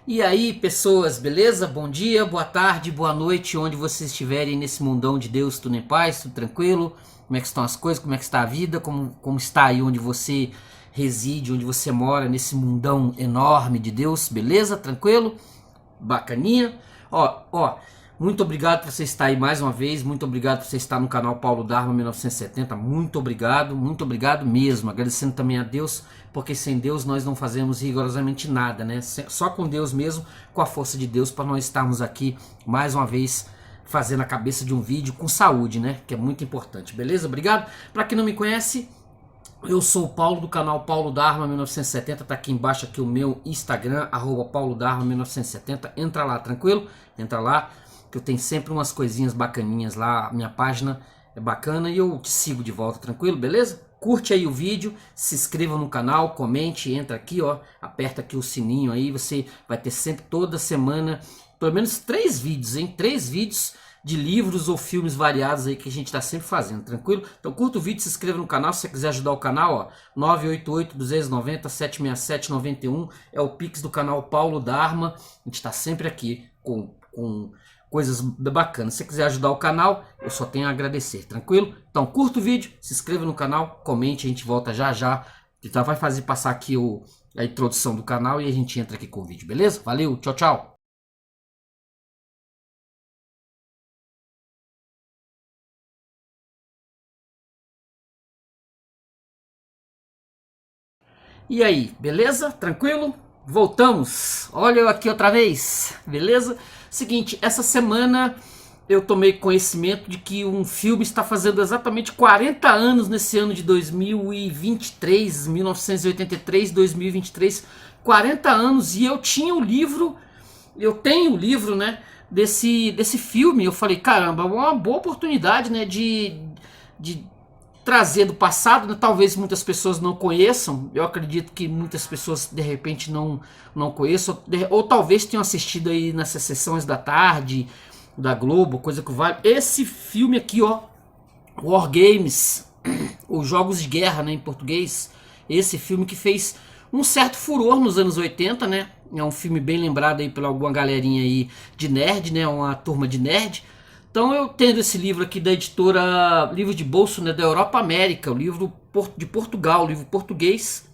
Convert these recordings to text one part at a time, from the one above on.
E aí, pessoas, beleza? Bom dia, boa tarde, boa noite, onde vocês estiverem nesse mundão de Deus, tudo em paz, tudo tranquilo? Como é que estão as coisas? Como é que está a vida? Como está aí onde você reside, onde você mora, nesse mundão enorme de Deus, beleza? Tranquilo? Bacaninha? Ó, muito obrigado por você estar aí mais uma vez, muito obrigado por você estar no canal Paulo Dharma 1970, muito obrigado mesmo, agradecendo também a Deus, porque sem Deus nós não fazemos rigorosamente nada, né? Só com Deus mesmo, com a força de Deus, para nós estarmos aqui mais uma vez fazendo a cabeça de um vídeo com saúde, né? Que é muito importante, beleza? Obrigado. Para quem não me conhece, eu sou o Paulo do canal Paulo Dharma 1970, tá aqui embaixo aqui o meu Instagram, Paulo Dharma 1970, entra lá, tranquilo? Entra lá, que eu tenho sempre umas coisinhas bacaninhas lá, a minha página é bacana e eu te sigo de volta, tranquilo, beleza? Curte aí o vídeo, se inscreva no canal, comente, entra aqui, ó, aperta aqui o sininho aí, você vai ter sempre toda semana, pelo menos 3 vídeos, hein? 3 vídeos de livros ou filmes variados aí que a gente está sempre fazendo, tranquilo? Então curta o vídeo, se inscreva no canal, se você quiser ajudar o canal, ó, 988-290-767-91 é o Pix do canal Paulo Dharma, a gente está sempre aqui com coisas bacanas. Se você quiser ajudar o canal, eu só tenho a agradecer, tranquilo? Então curta o vídeo, se inscreva no canal, comente, a gente volta já já, então vai fazer passar aqui a introdução do canal e a gente entra aqui com o vídeo, beleza? Valeu, tchau, tchau! E aí, beleza? Tranquilo? Voltamos. Olha eu aqui outra vez, beleza? Seguinte, essa semana eu tomei conhecimento de que um filme está fazendo exatamente 40 anos nesse ano de 2023, 1983, 2023, 40 anos, e eu tinha o livro, eu tenho o livro, né, desse filme. Eu falei, caramba, uma boa oportunidade, né, de trazer do passado, né? Talvez muitas pessoas não conheçam, eu acredito que muitas pessoas de repente não conheçam, ou talvez tenham assistido aí nessas sessões da tarde, da Globo, coisa que vale. Esse filme aqui, ó, War Games, os Jogos de Guerra, né, em português, esse filme que fez um certo furor nos anos 80, né, é um filme bem lembrado aí pela alguma galerinha aí de nerd, né, uma turma de nerd. Então eu tendo esse livro aqui da editora Livro de Bolso, né, da Europa América, o livro de Portugal, o livro português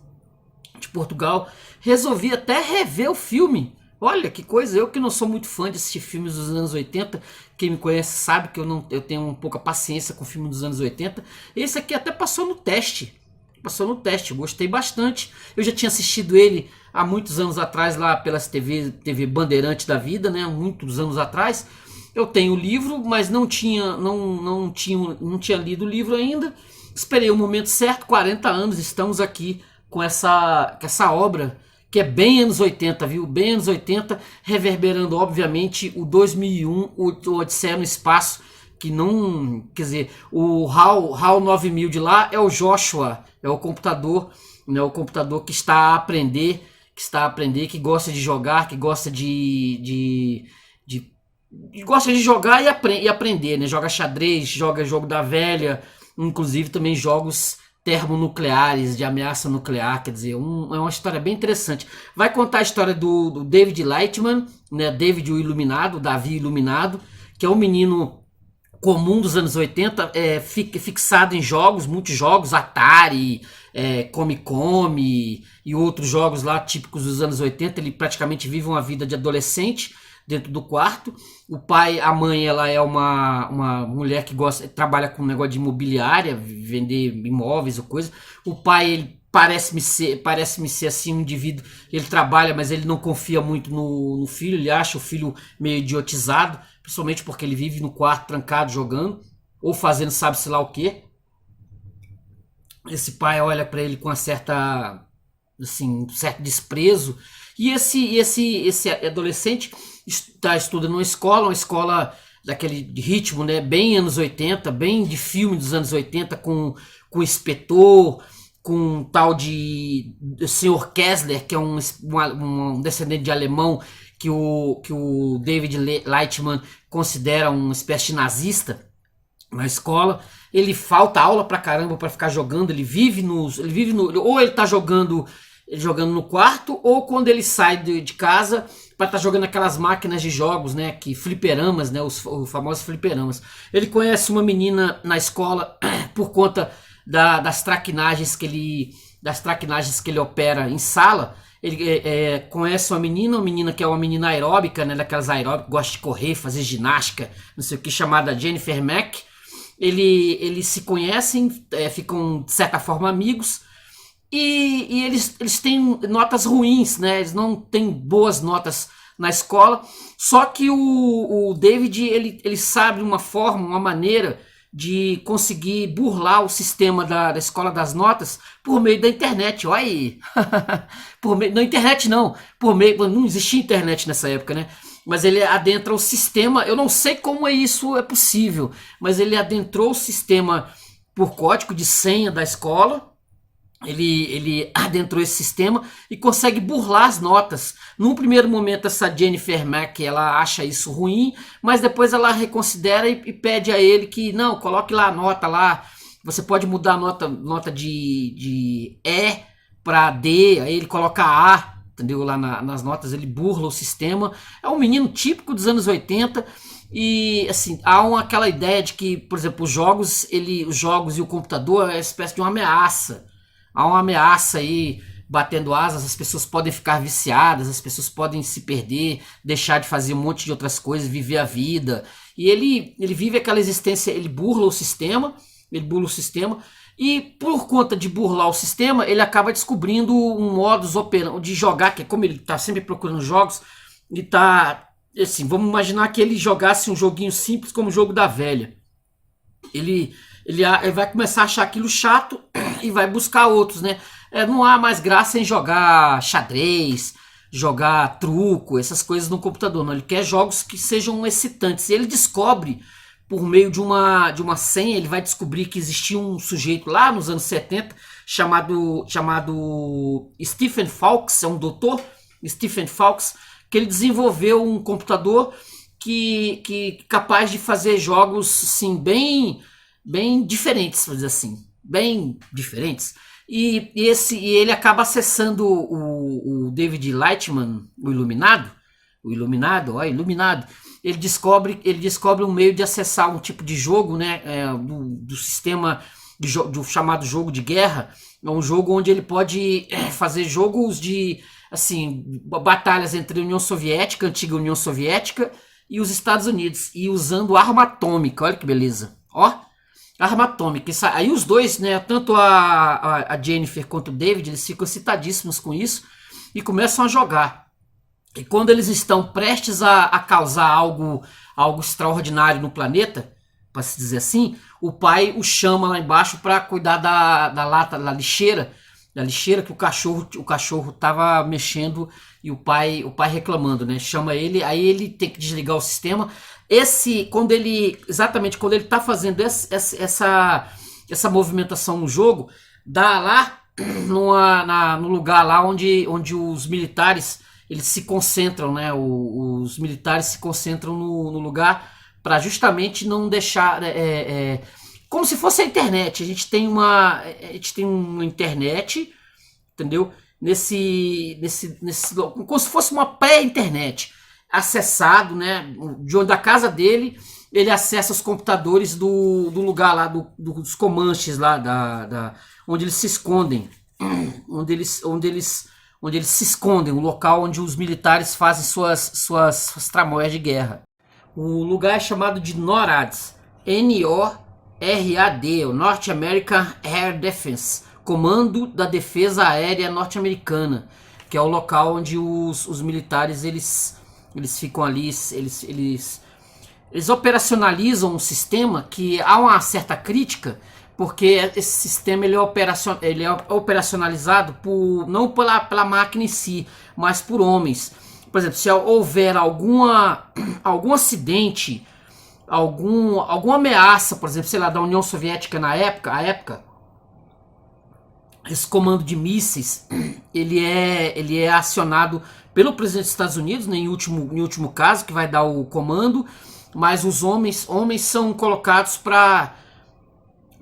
de Portugal, resolvi até rever o filme. Olha que coisa, eu que não sou muito fã de assistir filmes dos anos 80, quem me conhece sabe que eu tenho um pouca paciência com filme dos anos 80. Esse aqui até passou no teste. Passou no teste, eu gostei bastante. Eu já tinha assistido ele há muitos anos atrás lá pelas TV Bandeirante da vida, né, muitos anos atrás. Eu tenho o livro, mas não tinha lido o livro ainda. Esperei o momento certo, 40 anos, estamos aqui com essa obra, que é bem anos 80, viu? Bem anos 80, reverberando, obviamente, o 2001, o Odisseia no Espaço, que não... Quer dizer, o HAL 9000 de lá é o Joshua, é o computador, né? O computador que está a aprender, que gosta de jogar, que gosta gosta de jogar e aprender, né? Joga xadrez, joga jogo da velha, inclusive também jogos termonucleares, de ameaça nuclear, quer dizer, é uma história bem interessante. Vai contar a história do David Lightman, né? David o Iluminado, Davi Iluminado, que é um menino comum dos anos 80, fixado em jogos, muitos jogos, Atari, Come Come e outros jogos lá típicos dos anos 80. Ele praticamente vive uma vida de adolescente dentro do quarto. O pai, a mãe, ela é uma mulher que trabalha com um negócio de imobiliária, vender imóveis ou coisa. O pai, ele parece-me ser assim um indivíduo, ele trabalha, mas ele não confia muito no filho, ele acha o filho meio idiotizado, principalmente porque ele vive no quarto trancado jogando, ou fazendo sabe-se lá o quê. Esse pai olha para ele com uma certa, assim, um certo desprezo. E esse adolescente está estudando uma escola daquele ritmo, né, bem anos 80, bem de filme dos anos 80, com inspetor, com um tal de Sr. Kessler, que é um descendente de alemão que o David Lightman considera uma espécie de nazista na escola. Ele falta aula pra caramba pra ficar jogando, ou ele tá jogando no quarto, ou quando ele sai de casa, para estar jogando aquelas máquinas de jogos, né, que fliperamas, né, os famosos fliperamas. Ele conhece uma menina na escola por conta das traquinagens que ele opera em sala. Ele conhece uma menina que é uma menina aeróbica, né, daquelas aeróbicas, gosta de correr, fazer ginástica, não sei o que, chamada Jennifer Mack. Eles se conhecem, ficam de certa forma amigos, e eles têm notas ruins, né? Eles não têm boas notas na escola, só que o David ele sabe uma forma, uma maneira de conseguir burlar o sistema da escola das notas por meio da internet. Olha aí. Na internet não, não existia internet nessa época, né? Mas ele adentra o sistema, eu não sei como isso é possível, mas ele adentrou o sistema por código de senha da escola. Ele adentrou esse sistema e consegue burlar as notas. Num primeiro momento, essa Jennifer Mack, ela acha isso ruim, mas depois ela reconsidera e pede a ele que, não, coloque lá a nota lá, você pode mudar a nota de E para D, aí ele coloca A, entendeu? Lá nas notas, ele burla o sistema. É um menino típico dos anos 80. E assim, há aquela ideia de que, por exemplo, os jogos e o computador é uma espécie de uma ameaça. Há uma ameaça aí batendo asas, as pessoas podem ficar viciadas, as pessoas podem se perder, deixar de fazer um monte de outras coisas, viver a vida. E ele vive aquela existência, ele burla o sistema, e por conta de burlar o sistema, ele acaba descobrindo um modus operandi de jogar, que é como ele está sempre procurando jogos, e tá, assim, vamos imaginar que ele jogasse um joguinho simples como o jogo da velha. Ele vai começar a achar aquilo chato e vai buscar outros, né? Não há mais graça em jogar xadrez, jogar truco, essas coisas no computador, não. Ele quer jogos que sejam excitantes. E ele descobre, por meio de uma senha, ele vai descobrir que existia um sujeito lá nos anos 70 chamado Stephen Fawkes, é um doutor, Stephen Fawkes, que ele desenvolveu um computador que capaz de fazer jogos assim, bem diferentes, vamos dizer assim, bem diferentes. E ele acaba acessando o David Lightman, o Iluminado. Ele descobre um meio de acessar um tipo de jogo, né, do sistema do chamado jogo de guerra. É um jogo onde ele pode fazer jogos de, assim, batalhas entre a União Soviética, a antiga União Soviética, e os Estados Unidos, e usando arma atômica. Olha que beleza, ó, arma atômica. Aí os dois, né, tanto a Jennifer quanto o David, eles ficam excitadíssimos com isso e começam a jogar. E quando eles estão prestes a causar algo extraordinário no planeta, para se dizer assim, o pai o chama lá embaixo para cuidar da lata, da lixeira que o cachorro tava mexendo, e o pai reclamando, né? Chama ele, aí ele tem que desligar o sistema. Quando ele tá fazendo essa movimentação no jogo, dá lá no lugar lá onde os militares eles se concentram, né? Os militares se concentram no lugar para justamente não deixar como se fosse a internet. A gente tem uma internet, entendeu? Como se fosse uma pré-internet, acessado, né? Da casa dele, ele acessa os computadores do lugar lá, dos Comanches lá, onde eles se escondem, onde eles se escondem, o local onde os militares fazem suas tramóias de guerra. O lugar é chamado de NORAD, NORAD, o North American Air Defense, Comando da Defesa Aérea Norte-Americana, que é o local onde os militares eles ficam ali, eles operacionalizam um sistema que há uma certa crítica, porque esse sistema ele é operacionalizado não pela máquina em si, mas por homens. Por exemplo, se houver algum acidente, alguma ameaça, por exemplo, sei lá, da União Soviética à época, esse comando de mísseis, ele é acionado pelo presidente dos Estados Unidos, né, em último caso, que vai dar o comando, mas os homens são colocados para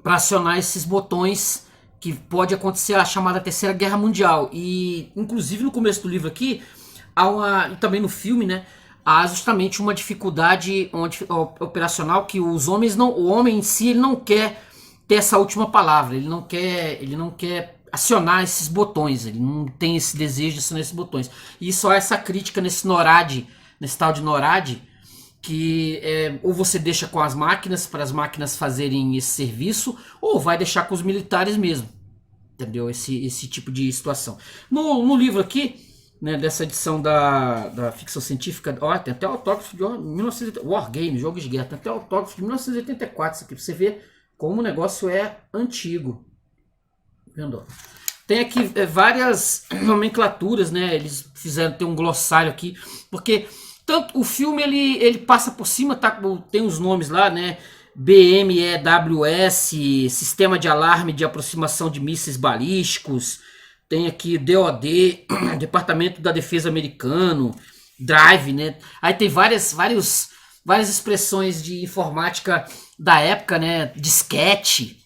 acionar esses botões, que pode acontecer a chamada Terceira Guerra Mundial. E inclusive no começo do livro aqui E também no filme, né, há justamente uma dificuldade operacional que os homens não, o homem em si ele não quer ter essa última palavra, ele não quer acionar esses botões, ele não tem esse desejo de acionar esses botões. E só essa crítica nesse NORAD, nesse tal de NORAD, que ou você deixa com as máquinas para as máquinas fazerem esse serviço, ou vai deixar com os militares mesmo. Entendeu? Esse tipo de situação. No livro aqui, né, dessa edição da ficção científica, ó, tem até autógrafo de 1980, Wargame, jogo de guerra, tem até autógrafo de 1984, isso aqui, pra você ver como o negócio é antigo. Vendo? Tem aqui várias nomenclaturas, né? Eles fizeram ter um glossário aqui, porque tanto o filme ele passa por cima, tá? Tem os nomes lá, né? BMEWS, Sistema de Alarme de Aproximação de Mísseis Balísticos. Tem aqui DoD, Departamento da Defesa Americano, Drive, né? Aí tem várias expressões de informática da época, né? Disquete.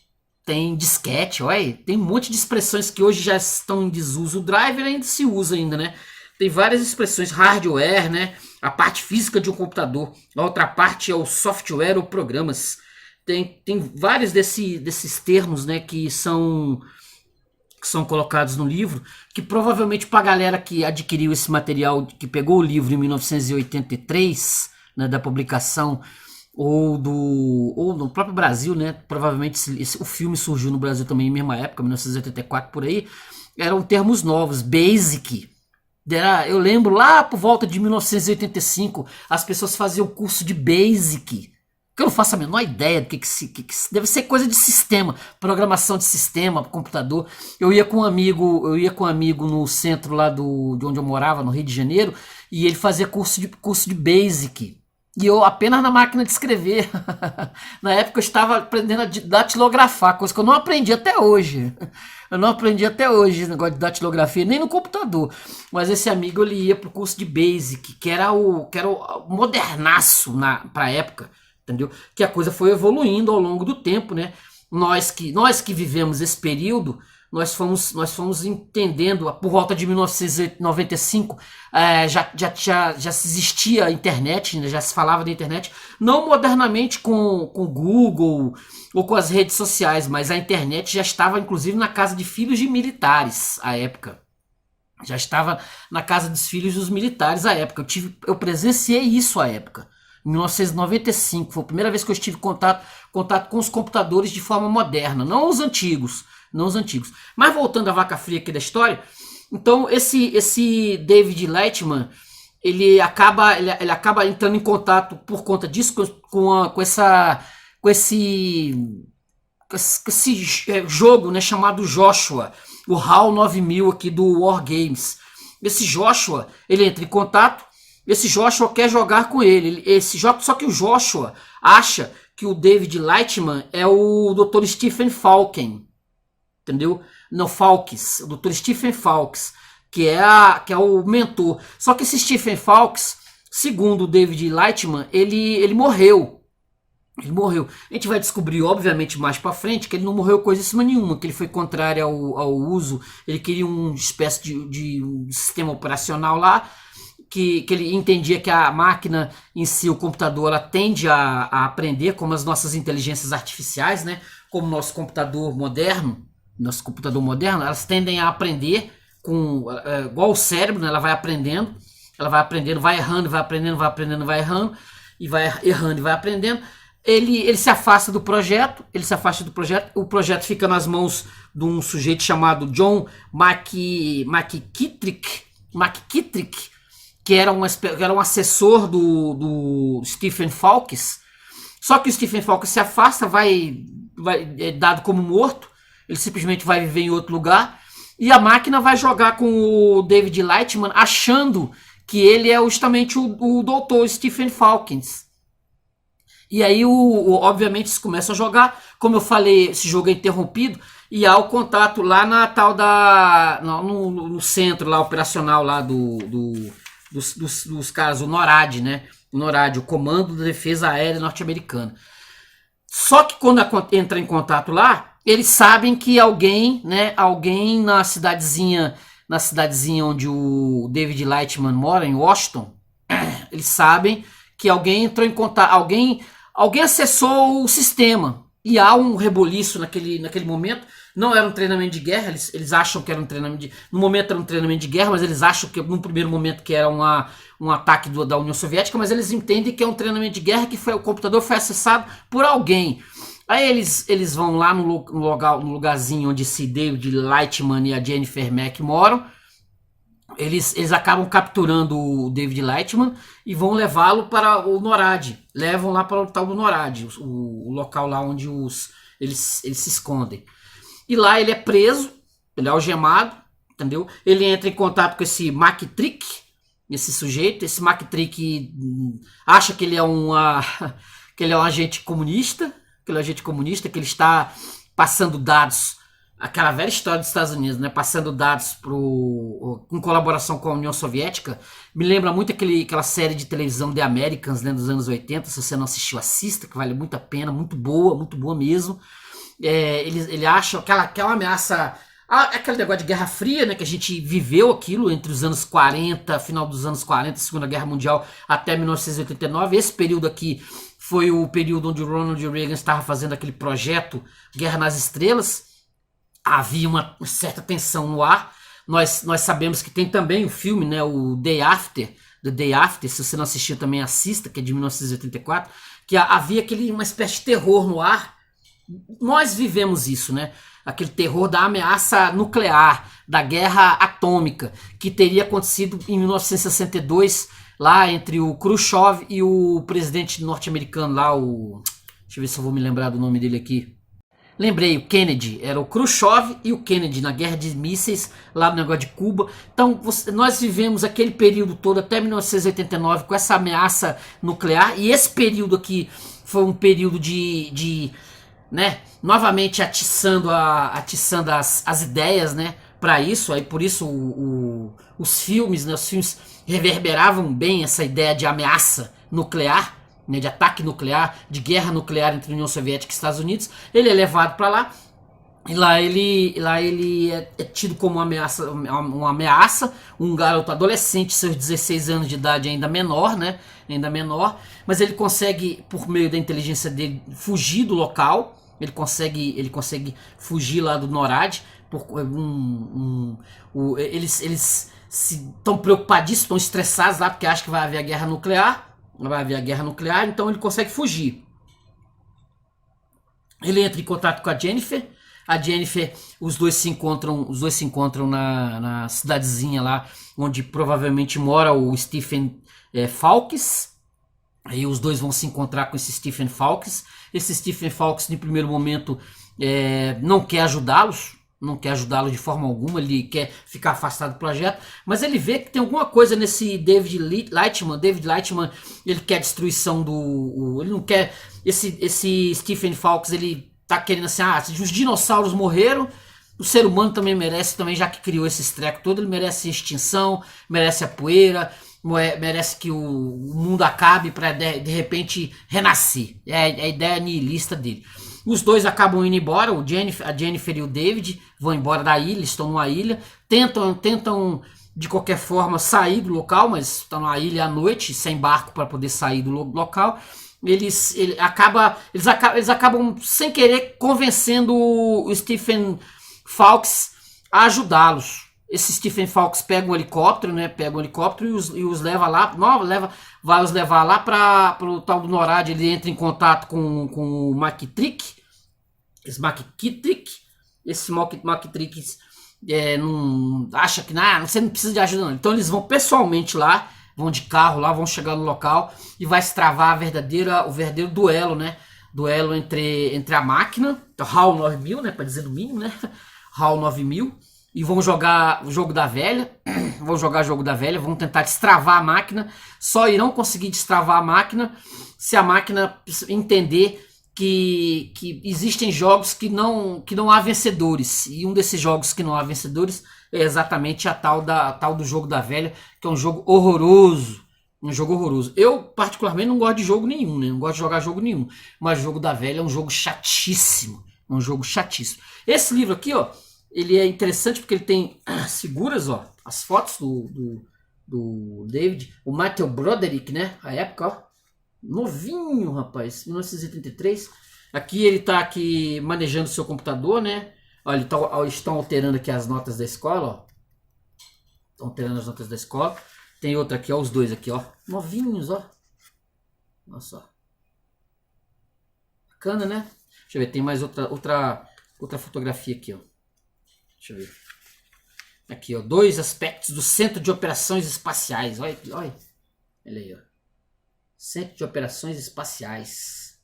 Tem disquete, olha, tem um monte de expressões que hoje já estão em desuso. O driver ainda se usa ainda, né? Tem várias expressões, hardware, né? A parte física de um computador. A outra parte é o software ou programas. Tem vários desses termos, né, que são colocados no livro, que provavelmente para a galera que adquiriu esse material, que pegou o livro em 1983, né, da publicação, ou no próprio Brasil, né? Provavelmente o filme surgiu no Brasil também em mesma época, 1984 por aí. Eram termos novos, basic. Eu lembro lá por volta de 1985, as pessoas faziam o curso de basic. Que eu não faço a menor ideia do que deve ser coisa de sistema, programação de sistema, computador. Eu ia com um amigo no centro lá de onde eu morava, no Rio de Janeiro, e ele fazia curso de basic. E eu apenas na máquina de escrever. Na época eu estava aprendendo a datilografar, coisa que eu não aprendi até hoje. Eu não aprendi até hoje esse negócio de datilografia, nem no computador. Mas esse amigo ele ia pro curso de Basic, que era o modernaço para a época, entendeu? Que a coisa foi evoluindo ao longo do tempo, né? Nós que vivemos esse período, nós fomos entendendo, por volta de 1995, já existia a internet, né, já se falava da internet, não modernamente com Google ou com as redes sociais, mas a internet já estava inclusive na casa de filhos de militares à época. Já estava na casa dos filhos dos militares à época. Eu presenciei isso à época. Em 1995, foi a primeira vez que eu tive contato com os computadores de forma moderna, não os antigos. Mas voltando à vaca fria aqui da história, então esse David Lightman, ele acaba entrando em contato por conta disso com esse jogo, né, chamado Joshua, o HAL 9000 aqui do War Games. Esse Joshua, ele entra em contato, esse Joshua quer jogar com ele, só que o Joshua acha que o David Lightman é o Dr. Stephen Falken. Entendeu? Não, Fawkes, o Dr. Stephen Fawkes, que é o mentor. Só que esse Stephen Fawkes, segundo o David Lightman, ele morreu. Ele morreu. A gente vai descobrir, obviamente, mais pra frente, que ele não morreu coisíssima nenhuma, que ele foi contrário ao uso, ele queria uma espécie de um sistema operacional lá, que ele entendia que a máquina em si, o computador, ela tende a aprender, como as nossas inteligências artificiais, né? Como o nosso computador moderno, elas tendem a aprender igual o cérebro, né? Ela vai aprendendo, vai errando, vai aprendendo, vai aprendendo, vai errando, e vai errando e vai aprendendo. Ele se afasta do projeto, o projeto fica nas mãos de um sujeito chamado John McKittrick, que era um assessor do Stephen Fawkes. Só que o Stephen Fawkes se afasta, é dado como morto, ele simplesmente vai viver em outro lugar, e a máquina vai jogar com o David Lightman, achando que ele é justamente o doutor Stephen Fawkes. E aí, obviamente, eles começam a jogar. Como eu falei, esse jogo é interrompido, e há o contato lá na tal no centro lá, operacional lá dos caras, o NORAD, né? O NORAD, o Comando da Defesa Aérea Norte-Americana. Só que quando entra em contato lá, eles sabem que alguém na cidadezinha na cidadezinha onde o David Lightman mora, em Washington, eles sabem que alguém entrou em contato, alguém acessou o sistema. E há um reboliço naquele momento. Não era um treinamento de guerra, eles acham que era um treinamento de... No momento era um treinamento de guerra, mas eles acham que no primeiro momento que era um ataque da União Soviética, mas eles entendem que é um treinamento de guerra, que o computador foi acessado por alguém. Aí eles vão lá no lugarzinho onde esse David Lightman e a Jennifer Mack moram. Eles acabam capturando o David Lightman e vão levá-lo para o NORAD. Levam lá para o tal do NORAD, o local lá onde eles se escondem. E lá ele é preso, ele é algemado, entendeu? Ele entra em contato com esse McTrick, esse sujeito. Esse McTrick acha que ele é um agente comunista, que ele está passando dados, aquela velha história dos Estados Unidos, né? Passando dados em colaboração com a União Soviética. Me lembra muito aquela série de televisão The Americans, né, dos anos 80. Se você não assistiu, assista, que vale muito a pena, muito boa mesmo. Ele acha que é uma ameaça, aquele negócio de Guerra Fria, né, que a gente viveu aquilo entre os anos 40, final dos anos 40, Segunda Guerra Mundial, até 1989. Esse período aqui foi o período onde o Ronald Reagan estava fazendo aquele projeto Guerra nas Estrelas. Havia uma certa tensão no ar. Nós sabemos que tem também o filme, né, o The Day After, se você não assistiu também assista, que é de 1984, que havia uma espécie de terror no ar. Nós vivemos isso, né? Aquele terror da ameaça nuclear, da guerra atômica, que teria acontecido em 1962, lá entre o Khrushchev e o presidente norte-americano lá, deixa eu ver se eu vou me lembrar do nome dele aqui. Lembrei, o Kennedy. Era o Khrushchev e o Kennedy na guerra de mísseis, lá no negócio de Cuba. Então, nós vivemos aquele período todo, até 1989, com essa ameaça nuclear. E esse período aqui foi um período né, novamente atiçando as ideias, né, para isso. Aí por isso os filmes, né, reverberavam bem essa ideia de ameaça nuclear, né, de ataque nuclear, de guerra nuclear entre União Soviética e Estados Unidos. Ele é levado para lá. E lá ele é tido como uma ameaça, um garoto adolescente, seus 16 anos de idade, ainda menor, né? Ainda menor, mas ele consegue, por meio da inteligência dele, fugir do local. Ele consegue fugir lá do NORAD. Eles estão preocupadíssimos, estão estressados lá, porque acham que vai haver a guerra nuclear. Então ele consegue fugir. Ele entra em contato com a Jennifer. Os dois se encontram na cidadezinha lá, onde provavelmente mora o Stephen Fawkes. Aí os dois vão se encontrar com esse Stephen Fawkes. Esse Stephen Fawkes, no primeiro momento, não quer ajudá-los de forma alguma. Ele quer ficar afastado do projeto, mas ele vê que tem alguma coisa nesse David Lightman. Ele quer destruição ele não quer. Esse Stephen Fawkes, ele tá querendo assim, se os dinossauros morreram, o ser humano também merece, também, já que criou esse treco todo, ele merece extinção, merece a poeira, merece que o mundo acabe para de repente renascer. É a ideia nihilista dele. Os dois acabam indo embora, a Jennifer e o David vão embora da ilha, estão numa ilha, tentam de qualquer forma sair do local, mas estão na ilha à noite, sem barco para poder sair do local. Eles acabam sem querer convencendo o Stephen Fawkes a ajudá-los. Esse Stephen Fawkes pega um helicóptero, né? E os leva lá, vai os levar lá para o tal do NORAD. Ele entra em contato com o McTrick. Esse McTrick não acha que você não precisa de ajuda, não. Então eles vão pessoalmente lá, vão de carro lá, vão chegar no local e vai se travar o verdadeiro duelo, né? Duelo entre a máquina, o HAL 9000, né? Para dizer no mínimo, né? HAL 9000. E vão jogar o jogo da velha. Vão tentar destravar a máquina. Só irão conseguir destravar a máquina se a máquina entender que existem jogos que não há vencedores. E um desses jogos que não há vencedores é exatamente a tal do jogo da velha, que é um jogo horroroso. Eu, particularmente, não gosto de jogo nenhum, né? Não gosto de jogar jogo nenhum. Mas o jogo da velha é um jogo chatíssimo. Esse livro aqui, ó, Ele é interessante porque ele tem figuras, ó, as fotos do David, o Matthew Broderick, né? A época, ó, novinho, rapaz, 1983. Aqui ele tá aqui manejando o seu computador, né? Olha, eles estão alterando aqui as notas da escola, ó. Estão alterando as notas da escola. Tem outra aqui, ó, os dois aqui, ó, novinhos, ó. Nossa, ó. Bacana, né? Deixa eu ver, tem mais outra fotografia aqui, ó. Deixa eu ver. Aqui, ó, 2 aspectos do Centro de Operações Espaciais. Olha, olha. Olha aí, ó. Centro de Operações Espaciais.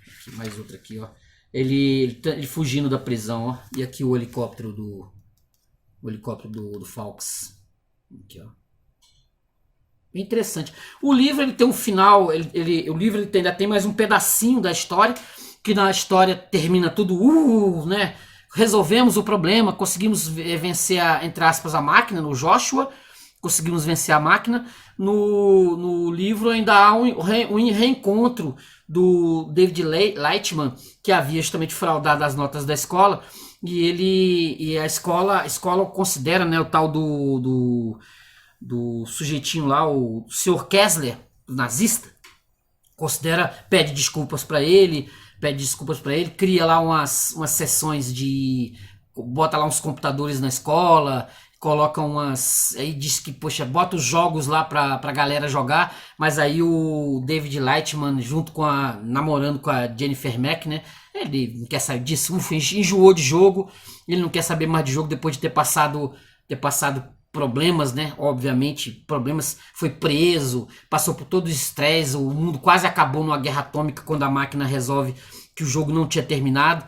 Aqui, mais outra aqui, ó. Ele fugindo da prisão, ó. E aqui o helicóptero do Falcons. Aqui, ó. Bem interessante. O livro ele tem um final. O livro ainda tem mais um pedacinho da história. Que na história termina tudo, né? Resolvemos o problema, conseguimos vencer, entre aspas, a máquina, no Joshua. Conseguimos vencer a máquina. No livro ainda há um reencontro do David Lightman, que havia justamente fraudado as notas da escola. E a escola considera, né, o tal do sujeitinho lá, o Sr. Kessler, o nazista, pede desculpas para ele, cria lá umas sessões bota lá uns computadores na escola, coloca aí diz que, poxa, bota os jogos lá pra galera jogar, mas aí o David Lightman, namorando com a Jennifer Mack, né, ele não quer saber disso, enjoou de jogo, ele não quer saber mais de jogo depois de ter passado problemas, né? Obviamente, problemas. Foi preso, passou por todo o estresse. O mundo quase acabou numa guerra atômica quando a máquina resolve que o jogo não tinha terminado.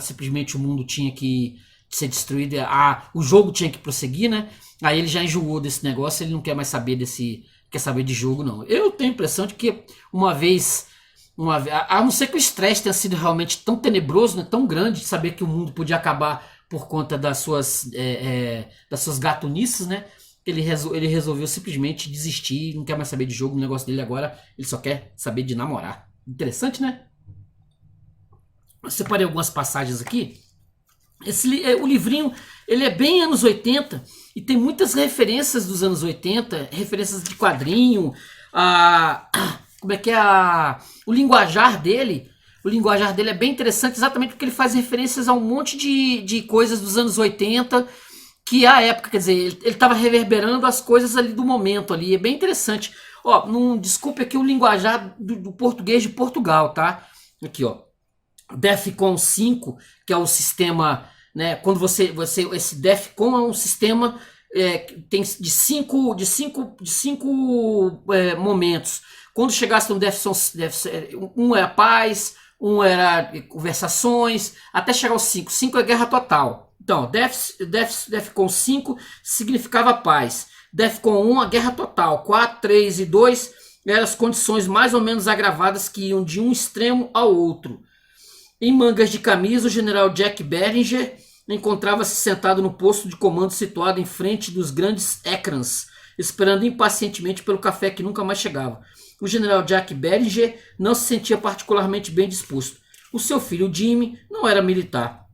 Simplesmente o mundo tinha que ser destruído. O jogo tinha que prosseguir, né? Aí ele já enjoou desse negócio, ele não quer mais saber quer saber de jogo, não. Eu tenho a impressão de que uma vez, a não ser que o estresse tenha sido realmente tão tenebroso, né, tão grande, de saber que o mundo podia acabar por conta das suas gatunices, né? Ele resolveu simplesmente desistir, não quer mais saber de jogo, o negócio dele agora, ele só quer saber de namorar. Interessante, né? Eu separei algumas passagens aqui. O livrinho, ele é bem anos 80 e tem muitas referências dos anos 80, referências de quadrinho, como é que é o linguajar dele. O linguajar dele é bem interessante, exatamente porque ele faz referências a um monte de coisas dos anos 80, que a época, quer dizer, ele estava reverberando as coisas ali do momento ali, é bem interessante. Ó, desculpe aqui o linguajar do português de Portugal, tá? Aqui, ó, DEFCON 5, que é o sistema, né, quando esse DEFCON é um sistema tem de cinco momentos. Quando chegasse no DEFCON, um era paz, um era conversações, até chegar aos 5. 5 é guerra total. Então, DEFCON 5 significava paz. DEFCON 1, a guerra total. 4, 3 e 2 eram as condições mais ou menos agravadas que iam de um extremo ao outro. Em mangas de camisa, o general Jack Beringer encontrava-se sentado no posto de comando situado em frente dos grandes ecrãs, esperando impacientemente pelo café que nunca mais chegava. O general Jack Beringer não se sentia particularmente bem disposto. O seu filho Jimmy não era militar.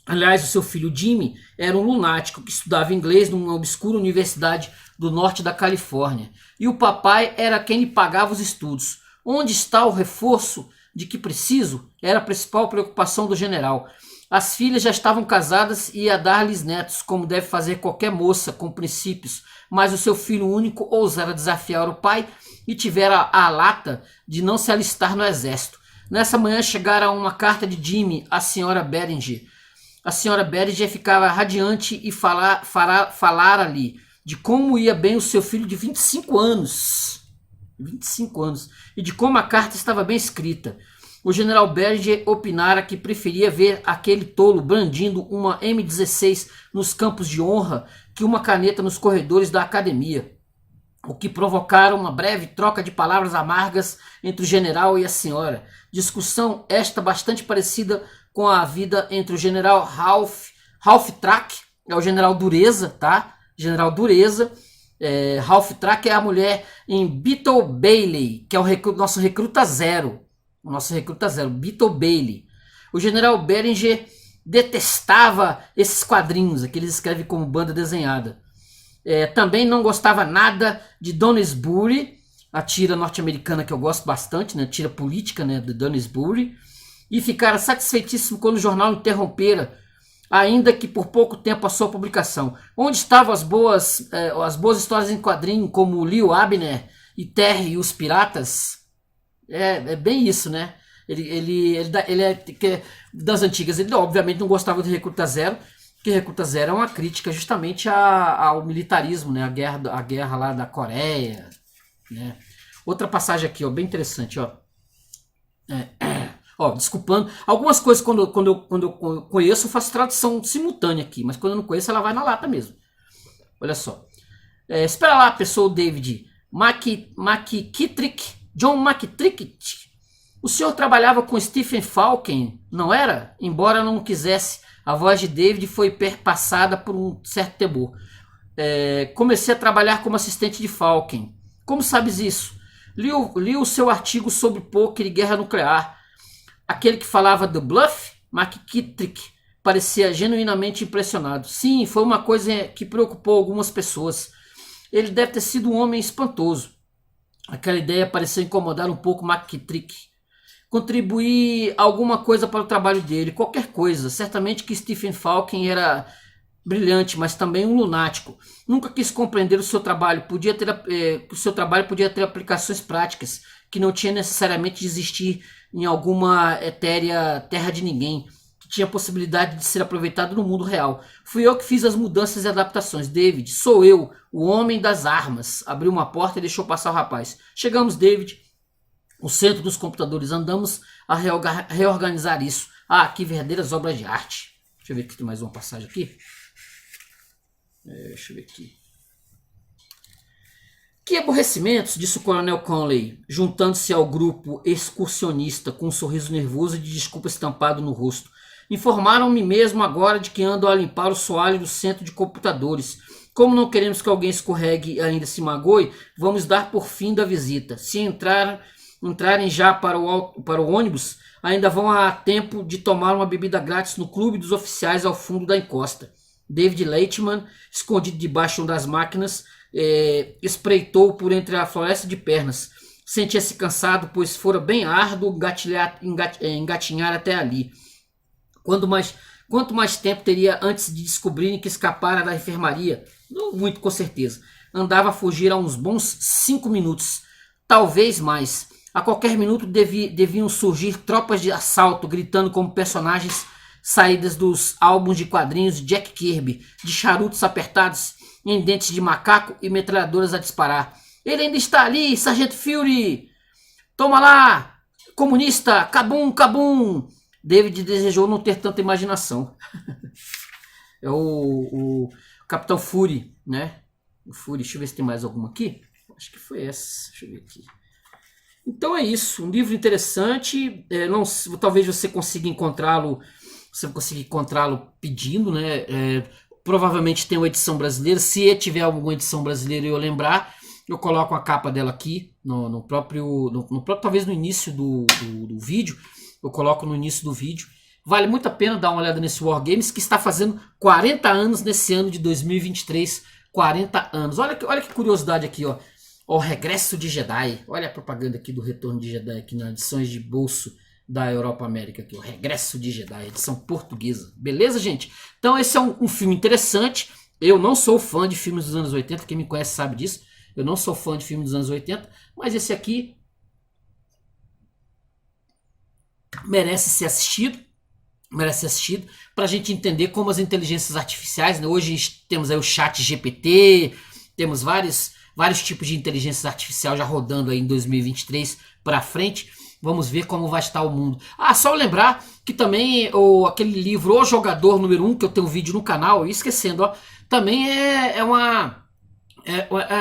Aliás, o seu filho Jimmy era um lunático que estudava inglês numa obscura universidade do norte da Califórnia. E o papai era quem lhe pagava os estudos. Onde está o reforço de que preciso? Era a principal preocupação do general. As filhas já estavam casadas e ia dar-lhes netos, como deve fazer qualquer moça com princípios. Mas o seu filho único ousara desafiar o pai e tivera a lata de não se alistar no exército. Nessa manhã chegara uma carta de Jimmy à senhora Beringer. A senhora Beringer ficava radiante e falara ali de como ia bem o seu filho de 25 anos. 25 anos. E de como a carta estava bem escrita. O general Beringer opinara que preferia ver aquele tolo brandindo uma M16 nos campos de honra que uma caneta nos corredores da academia, o que provocara uma breve troca de palavras amargas entre o general e a senhora. Discussão esta bastante parecida com a vida entre o general Ralph Track, é o general Dureza, tá? General Dureza. Ralph Track é a mulher em Beetle Bailey, que é o nosso recruta zero. O nosso recruta zero, Beetle Bailey. O general Beringer detestava esses quadrinhos, que eles escrevem como banda desenhada. Também não gostava nada de Doonesbury, a tira norte-americana que eu gosto bastante, né, tira política, né, de Doonesbury, e ficara satisfeitíssimo quando o jornal interrompera, ainda que por pouco tempo, a sua publicação. Onde estavam as boas histórias em quadrinho, como Leo Abner e Terry e os Piratas? É bem isso, né? Ele é das antigas. Ele obviamente não gostava de Recruta Zero, porque Recruta Zero é uma crítica justamente ao militarismo, né? A guerra lá da Coreia, né? Outra passagem aqui, ó, bem interessante, ó. Ó, desculpando, algumas coisas quando eu conheço eu faço tradução simultânea aqui, mas quando eu não conheço ela vai na lata mesmo. Olha só. Espera lá, pessoal, David. John McKittrick. O senhor trabalhava com Stephen Falken, não era? Embora não quisesse, a voz de David foi perpassada por um certo temor. Comecei a trabalhar como assistente de Falken. Como sabes isso? Li o seu artigo sobre poker e guerra nuclear. Aquele que falava do bluff, McKittrick, parecia genuinamente impressionado. Sim, foi uma coisa que preocupou algumas pessoas. Ele deve ter sido um homem espantoso. Aquela ideia pareceu incomodar um pouco McKittrick. Contribuir alguma coisa para o trabalho dele, qualquer coisa. Certamente que Stephen Falken era brilhante, mas também um lunático. Nunca quis compreender o seu trabalho. O seu trabalho podia ter aplicações práticas, que não tinha necessariamente de existir em alguma etérea terra de ninguém, que tinha possibilidade de ser aproveitado no mundo real. Fui eu que fiz as mudanças e adaptações. David, sou eu, o homem das armas. Abriu uma porta e deixou passar o rapaz. Chegamos, David, o centro dos computadores. Andamos a reorganizar isso. Ah, que verdadeiras obras de arte. Deixa eu ver aqui, tem mais uma passagem aqui. Deixa eu ver aqui. Que aborrecimentos, disse o Coronel Conley, juntando-se ao grupo excursionista com um sorriso nervoso e de desculpa estampado no rosto. Informaram-me mesmo agora de que andam a limpar o soalho do centro de computadores. Como não queremos que alguém escorregue e ainda se magoe, vamos dar por fim da visita. Se entrarem já para o ônibus, ainda vão a tempo de tomar uma bebida grátis no clube dos oficiais ao fundo da encosta. David Leitman, escondido debaixo das máquinas, espreitou por entre a floresta de pernas. Sentia-se cansado, pois fora bem árduo engatinhar até ali. Quanto mais tempo teria antes de descobrirem que escapara da enfermaria? Não muito, com certeza. Andava a fugir há uns bons 5 minutos, talvez mais. A qualquer minuto deviam surgir tropas de assalto, gritando como personagens saídas dos álbuns de quadrinhos de Jack Kirby, de charutos apertados em dentes de macaco e metralhadoras a disparar. Ele ainda está ali, Sargento Fury! Toma lá, comunista! Cabum, cabum! David desejou não ter tanta imaginação. É o Capitão Fury, né? O Fury, deixa eu ver se tem mais alguma aqui. Acho que foi essa, deixa eu ver aqui. Então é isso, um livro interessante. Talvez você consiga encontrá-lo. Você conseguir encontrá-lo pedindo, né? Provavelmente tem uma edição brasileira. Se tiver alguma edição brasileira e eu lembrar, eu coloco a capa dela aqui no próprio, talvez no início do vídeo. Eu coloco no início do vídeo. Vale muito a pena dar uma olhada nesse Wargames, que está fazendo 40 anos nesse ano de 2023. 40 anos. Olha que curiosidade aqui, ó. O Regresso de Jedi. Olha a propaganda aqui do Retorno de Jedi aqui nas edições de bolso da Europa América aqui, o Regresso de Jedi, edição portuguesa. Beleza, gente? Então esse é um filme interessante. Eu não sou fã de filmes dos anos 80, quem me conhece sabe disso. Eu não sou fã de filmes dos anos 80, mas esse aqui merece ser assistido. Para a gente entender como as inteligências artificiais, né? Hoje temos aí o chat GPT, temos vários tipos de inteligência artificial já rodando aí em 2023 para frente. Vamos ver como vai estar o mundo. Só lembrar que também aquele livro O Jogador número 1, que eu tenho um vídeo no canal, e esquecendo, ó, também é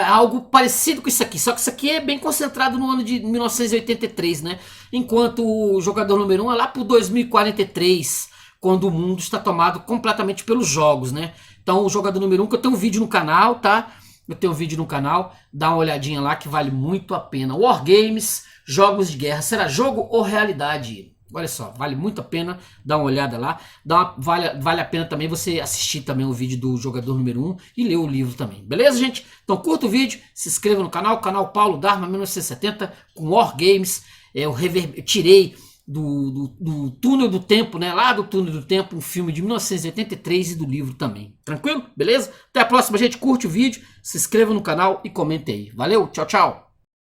algo parecido com isso aqui. Só que isso aqui é bem concentrado no ano de 1983, né? Enquanto o Jogador número 1 é lá por 2043, quando o mundo está tomado completamente pelos jogos, né? Então o Jogador número 1, que eu tenho um vídeo no canal, tá? Eu tenho um vídeo no canal, dá uma olhadinha lá que vale muito a pena. Wargames, jogos de guerra, será jogo ou realidade? Olha só, vale muito a pena dar uma olhada lá. Vale a pena também você assistir também o vídeo do Jogador Número 1 e ler o livro também. Beleza, gente? Então curta o vídeo, se inscreva no canal Paulo Dharma 1970 com War Games. Eu tirei do Túnel do Tempo, né? Lá do Túnel do Tempo, um filme de 1983 e do livro também. Tranquilo? Beleza? Até a próxima, gente. Curte o vídeo, se inscreva no canal e comente aí. Valeu, tchau, tchau.